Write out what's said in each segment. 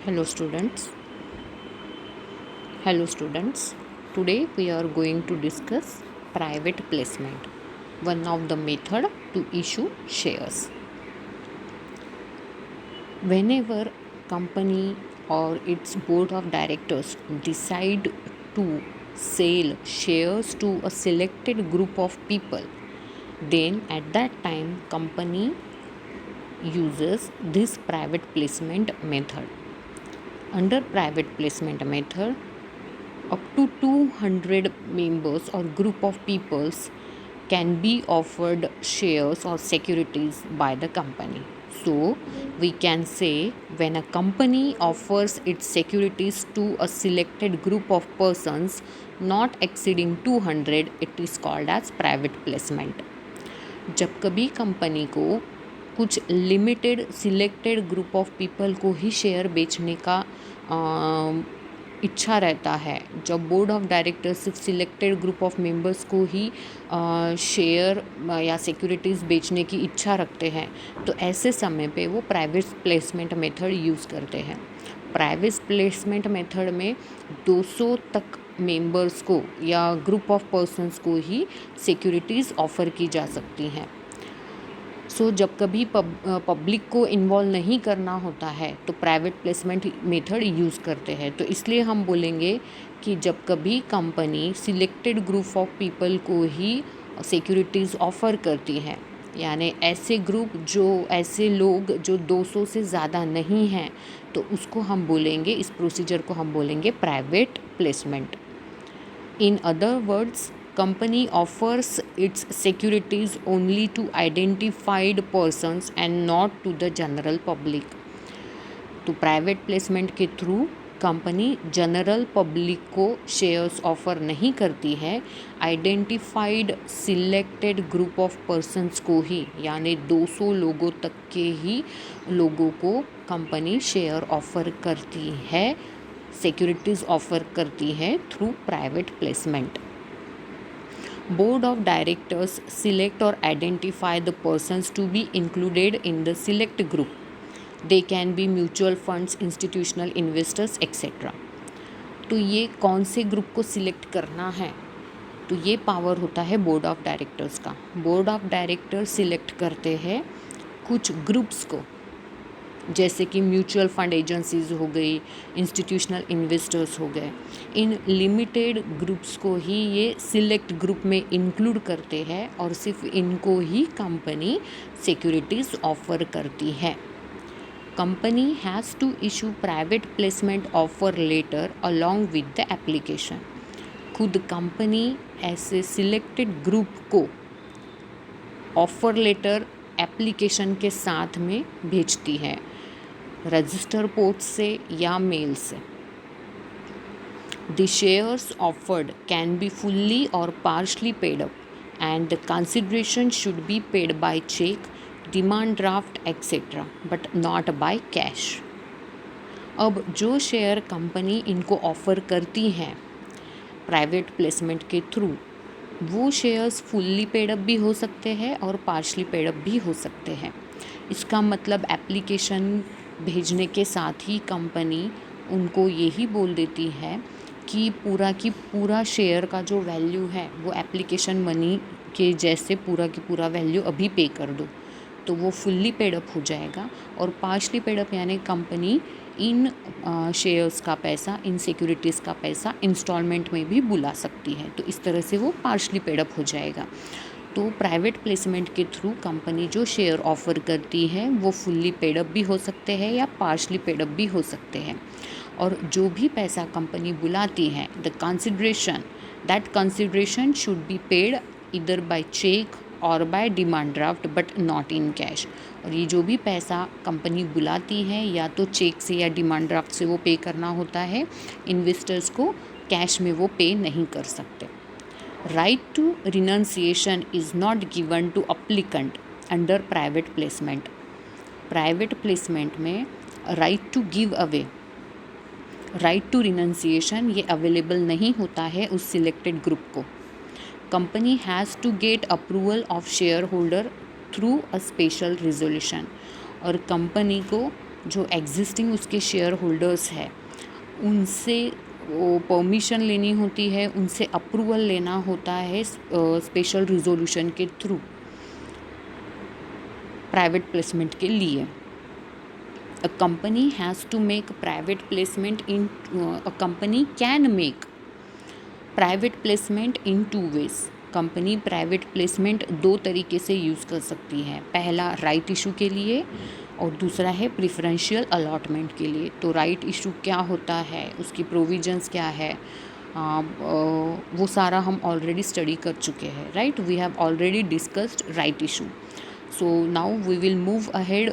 Hello students. Hello students. Today we are going to discuss private placement, one of the method to issue shares. Whenever company or its board of directors decide to sell shares to a selected group of people, then at that time company uses this private placement method. Under private placement method, up to 200 members or group of peoples can be offered shares or securities by the company. So we can say when a company offers its securities to a selected group of persons not exceeding 200, it is called as private placement. जब कभी company को कुछ limited selected group of people को ही share बेचने का इच्छा रहता है, जब बोर्ड ऑफ डायरेक्टर्स सिर्फ सिलेक्टेड ग्रुप ऑफ मेंबर्स को ही शेयर या सिक्योरिटीज़ बेचने की इच्छा रखते हैं, तो ऐसे समय पे वो प्राइवेट प्लेसमेंट मेथड यूज़ करते हैं. प्राइवेट प्लेसमेंट मेथड में 200 तक मेंबर्स को या ग्रुप ऑफ पर्सन्स को ही सिक्योरिटीज़ ऑफ़र की जा सकती हैं. सो जब कभी पब्लिक को इन्वॉल्व नहीं करना होता है तो प्राइवेट प्लेसमेंट मेथड यूज़ करते हैं. तो इसलिए हम बोलेंगे कि जब कभी company selected group of people को ही सिक्योरिटीज़ ऑफ़र करती हैं, यानी ऐसे लोग जो 200 से ज़्यादा नहीं हैं, तो उसको हम बोलेंगे, इस प्रोसीजर को हम बोलेंगे private placement. In other words, company offers its securities only to identified persons and not to the general public. तो प्राइवेट प्लेसमेंट के थ्रू कंपनी जनरल पब्लिक को शेयर्स ऑफ़र नहीं करती है, identified selected group of persons को ही, यानी 200 लोगों तक के ही लोगों को कंपनी शेयर ऑफ़र करती है, सिक्योरिटीज़ ऑफ़र करती है through private placement. Board of directors select और identify the persons to be included in the select group. They can be mutual funds, institutional investors etcetera. तो ये कौन से ग्रुप को सिलेक्ट करना है, तो ये पावर होता है बोर्ड ऑफ डायरेक्टर्स का. बोर्ड ऑफ डायरेक्टर्स सिलेक्ट करते हैं कुछ ग्रुप्स को, जैसे कि म्यूचुअल फंड एजेंसीज हो गई, इंस्टीट्यूशनल इन्वेस्टर्स हो गए. इन लिमिटेड ग्रुप्स को ही ये सिलेक्ट ग्रुप में इंक्लूड करते हैं और सिर्फ इनको ही कंपनी सिक्योरिटीज़ ऑफ़र करती है. Company has to issue private placement offer letter along with the application. खुद कंपनी ऐसे सिलेक्टेड ग्रुप को ऑफ़र लेटर एप्लीकेशन के साथ में भेजती है, रजिस्टर पोस्ट से या मेल से. The shares offered can be fully और partially paid up and the consideration should be paid by cheque, demand draft etcetera, but not by cash. अब जो शेयर कंपनी इनको ऑफ़र करती है प्राइवेट प्लेसमेंट के थ्रू, वो shares fully paid up भी हो सकते हैं और पार्शली पेड अप भी हो सकते हैं. इसका मतलब एप्लीकेशन भेजने के साथ ही कंपनी उनको यही बोल देती है कि पूरा शेयर का जो वैल्यू है वो एप्लीकेशन मनी के जैसे पूरा की पूरा वैल्यू अभी पे कर दो, तो वो फुल्ली पेड अप हो जाएगा. और पार्शली पेड अप यानी कंपनी इन शेयर्स का पैसा, इन सिक्योरिटीज़ का पैसा इंस्टॉलमेंट में भी बुला सकती है. तो इस तरह से वो पार्शली पेड अप हो जाएगा. तो प्राइवेट प्लेसमेंट के थ्रू कंपनी जो शेयर ऑफ़र करती है वो फुल्ली पेड अप भी हो सकते हैं या पार्शली पेड अप भी हो सकते हैं. और जो भी पैसा कंपनी बुलाती है, that consideration should be paid इधर बाय चेक और by demand draft but not in cash. और ये जो भी पैसा कंपनी बुलाती है या तो चेक से या डिमांड ड्राफ्ट से वो पे करना होता है, इन्वेस्टर्स को कैश में वो पे नहीं कर सकते. Right to renunciation is not given to applicant under private placement. Private placement में right to give away, right to renunciation ये अवेलेबल नहीं होता है उस सिलेक्टेड ग्रुप को. Company has to get approval of shareholder through a special resolution. और company को जो एग्जिस्टिंग उसके शेयर होल्डर्स है उनसे वो परमिशन लेनी होती है, उनसे अप्रूवल लेना होता है स्पेशल रिजोल्यूशन के थ्रू प्राइवेट प्लेसमेंट के लिए. A company has to make private placement in a company can make private placement in two ways. Company private placement दो तरीके से यूज़ कर सकती है. पहला राइट इशू के लिए और दूसरा है प्रिफरेंशियल अलॉटमेंट के लिए. तो राइट इशू क्या होता है, उसकी प्रोविजंस क्या है, वो सारा हम ऑलरेडी स्टडी कर चुके हैं. Right, we have already discussed right issue. So now we will move ahead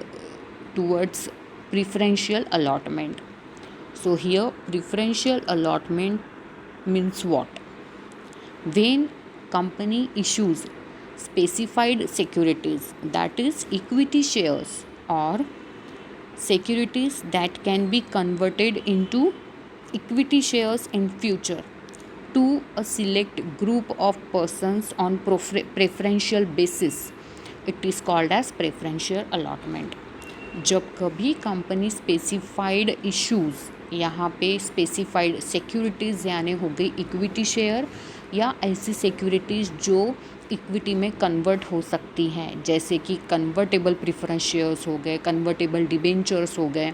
towards preferential allotment. So here preferential allotment means what? When company issues specified securities, that is equity shares or securities that can be converted into equity shares in future to a select group of persons on preferential basis, it is called as preferential allotment. जब कभी company specified issues, यहाँ पे specified securities यानी हो गई equity share या ऐसी securities जो इक्विटी में कन्वर्ट हो सकती हैं, जैसे कि कन्वर्टेबल प्रेफरेंस शेयर्स हो गए, कन्वर्टेबल डिबेंचर्स हो गए.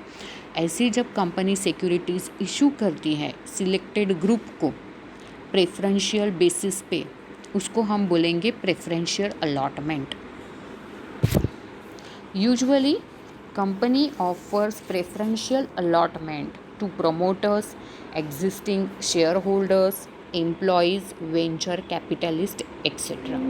ऐसी जब कंपनी सिक्योरिटीज़ इशू करती है सिलेक्टेड ग्रुप को प्रेफरेंशियल बेसिस पे, उसको हम बोलेंगे preferential allotment. Usually company offers preferential allotment to promoters, existing shareholders, employees, venture capitalists, etc.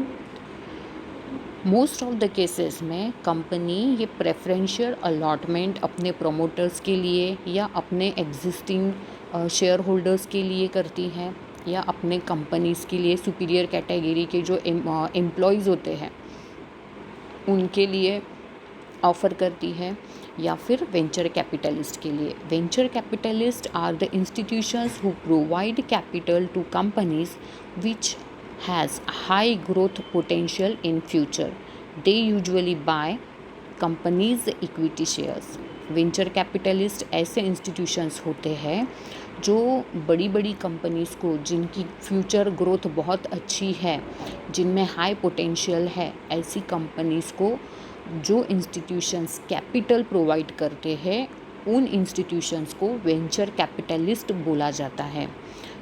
Most of the cases में कंपनी ये प्रेफरेंशियल अलॉटमेंट अपने प्रोमोटर्स के लिए या अपने एग्जिस्टिंग शेयर होल्डर्स के लिए करती है या अपने कंपनीज़ के लिए सुपीरियर कैटेगरी के जो एम्प्लॉयज़ होते हैं उनके लिए ऑफ़र करती है, या फिर वेंचर कैपिटलिस्ट के लिए. Venture capitalist are the institutions who provide capital to companies which has high growth potential in future. They usually buy companies equity shares. Venture capitalist ऐसे इंस्टीट्यूशंस होते हैं जो बड़ी बड़ी कंपनीज़ को, जिनकी फ्यूचर ग्रोथ बहुत अच्छी है, जिनमें हाई पोटेंशियल है, ऐसी कंपनीज़ को जो इंस्टीट्यूशंस कैपिटल प्रोवाइड करते हैं उन इंस्टीट्यूशंस को वेंचर कैपिटलिस्ट बोला जाता है.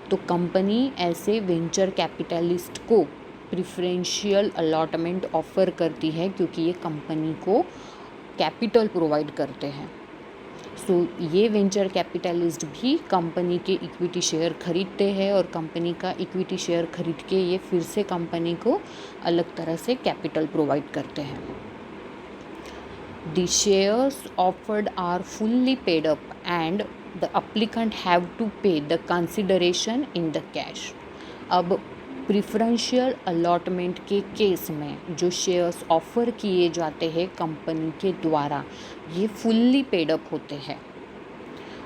तो कंपनी ऐसे वेंचर कैपिटलिस्ट को प्रेफरेंशियल अलॉटमेंट ऑफ़र करती है क्योंकि ये कंपनी को कैपिटल प्रोवाइड करते हैं. सो ये वेंचर कैपिटलिस्ट भी कंपनी के इक्विटी शेयर खरीदते हैं और कंपनी का इक्विटी शेयर खरीद के ये फिर से कंपनी को अलग तरह से कैपिटल प्रोवाइड करते हैं. The shares offered are fully paid up and the applicant have to pay the consideration in the cash. अब प्रिफरेंशियल अलॉटमेंट के केस में जो शेयर्स ऑफ़र किए जाते हैं कंपनी के द्वारा, ये फुल्ली पेड अप होते हैं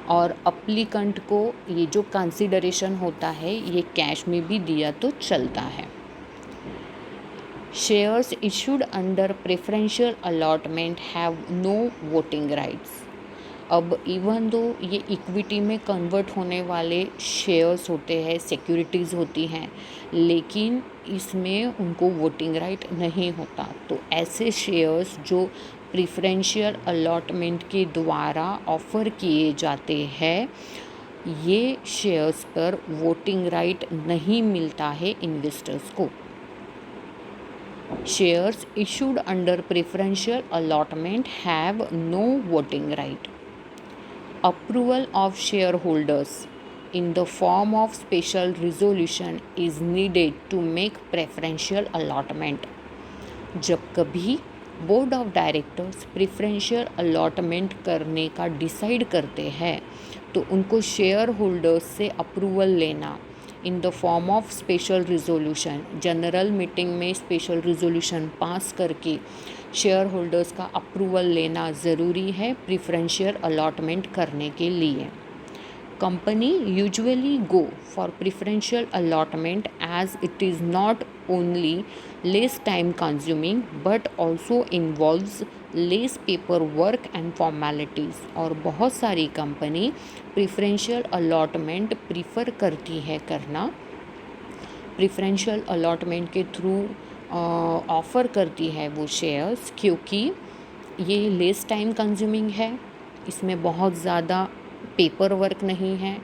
और अप्लीकेंट को ये जो कंसिडरेशन होता है ये कैश में भी दिया तो चलता है. Shares issued under preferential allotment have no voting rights. अब इवन दो ये इक्विटी में कन्वर्ट होने वाले शेयर्स होते हैं, सिक्योरिटीज़ होती हैं, लेकिन इसमें उनको वोटिंग राइट नहीं होता. तो ऐसे शेयर्स जो प्रेफरेंशियल अलॉटमेंट के द्वारा ऑफ़र किए जाते हैं, ये शेयर्स पर वोटिंग राइट नहीं मिलता है इन्वेस्टर्स को. Shares issued under preferential allotment have no voting right. Approval of shareholders in the form of special resolution is needed to make preferential allotment. जब कभी board of directors preferential allotment करने का decide करते हैं तो उनको share holders से approval लेना in the form of special resolution, general meeting में स्पेशल रिजोल्यूशन पास करके शेयर होल्डर्स का अप्रूवल लेना ज़रूरी है प्रेफरेंशियल अलॉटमेंट करने के लिए. Company usually go for preferential allotment as it is not only less time consuming but also involves less paper work and formalities, और बहुत सारी कंपनी प्रिफरेंशियल अलॉटमेंट प्रीफर करती है करना, प्रिफरेंशियल अलॉटमेंट के थ्रू ऑफ़र करती है वो शेयर्स, क्योंकि ये लेस टाइम कंज्यूमिंग है, इसमें बहुत ज़्यादा पेपर वर्क नहीं है,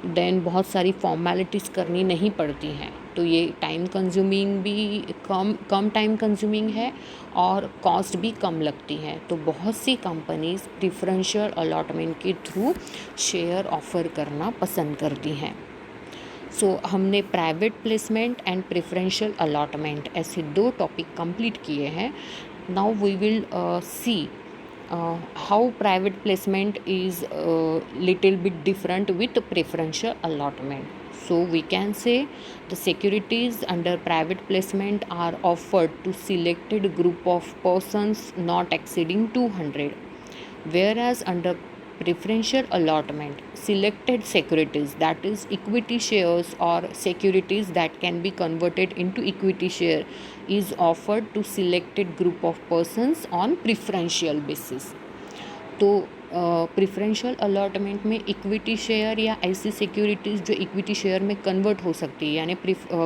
देन बहुत सारी फॉर्मेलिटीज़ करनी नहीं पड़ती हैं, तो ये टाइम कंज्यूमिंग भी कम टाइम कंज्यूमिंग है और कॉस्ट भी कम लगती है। तो बहुत सी कंपनीज प्रिफरेंशियल अलॉटमेंट के थ्रू शेयर ऑफ़र करना पसंद करती हैं। सो हमने private placement and preferential allotment ऐसे 2 टॉपिक कंप्लीट किए हैं। Now we will see how private placement is little bit different with preferential allotment. So we can say the securities under private placement are offered to selected group of persons not exceeding 200, whereas under preferential allotment, selected securities, that is equity shares or securities that can be converted into equity share, is offered to selected group of persons on preferential basis. तो preferential allotment में equity share या ऐसी securities जो equity share में convert हो सकती है, यानी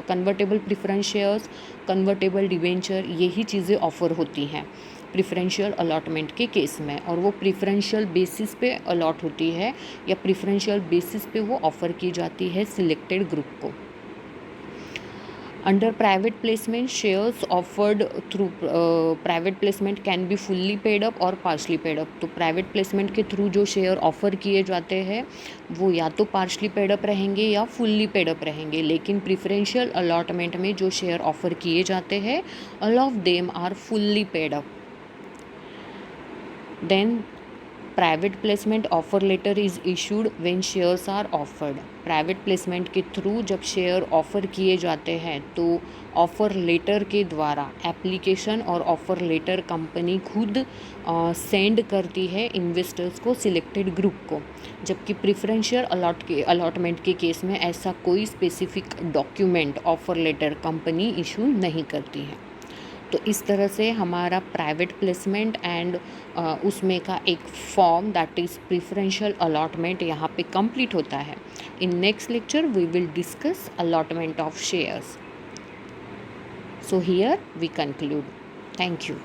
convertible preference shares, convertible debenture, यही चीज़ें ऑफ़र होती हैं प्रिफरेंशियल अलॉटमेंट के केस में, और वो प्रिफरेंशियल बेसिस पे अलॉट होती है या प्रिफरेंशियल बेसिस पे वो ऑफ़र की जाती है सिलेक्टेड ग्रुप को। Under private placement, shares offered through private placement can be fully paid up और partially paid up. तो private placement के थ्रू जो शेयर ऑफ़र किए जाते हैं वो या तो partially paid up रहेंगे या fully paid up रहेंगे, लेकिन preferential allotment में जो शेयर ऑफ़र किए जाते हैं all of them are fully paid up. Then private placement offer letter is issued when shares are offered. Private placement के थ्रू जब शेयर ऑफ़र किए जाते हैं तो ऑफ़र लेटर के द्वारा एप्लीकेशन और ऑफ़र लेटर कंपनी खुद सेंड करती है इन्वेस्टर्स को, सिलेक्टेड ग्रुप को, जबकि प्रिफरेंशियल अलॉटमेंट के केस में ऐसा कोई specific document offer letter company issue नहीं करती है। तो इस तरह से हमारा प्राइवेट प्लेसमेंट एंड उसमें का एक form that is preferential allotment यहाँ पे कंप्लीट होता है। In next lecture we will discuss allotment of shares. So here we conclude. Thank you.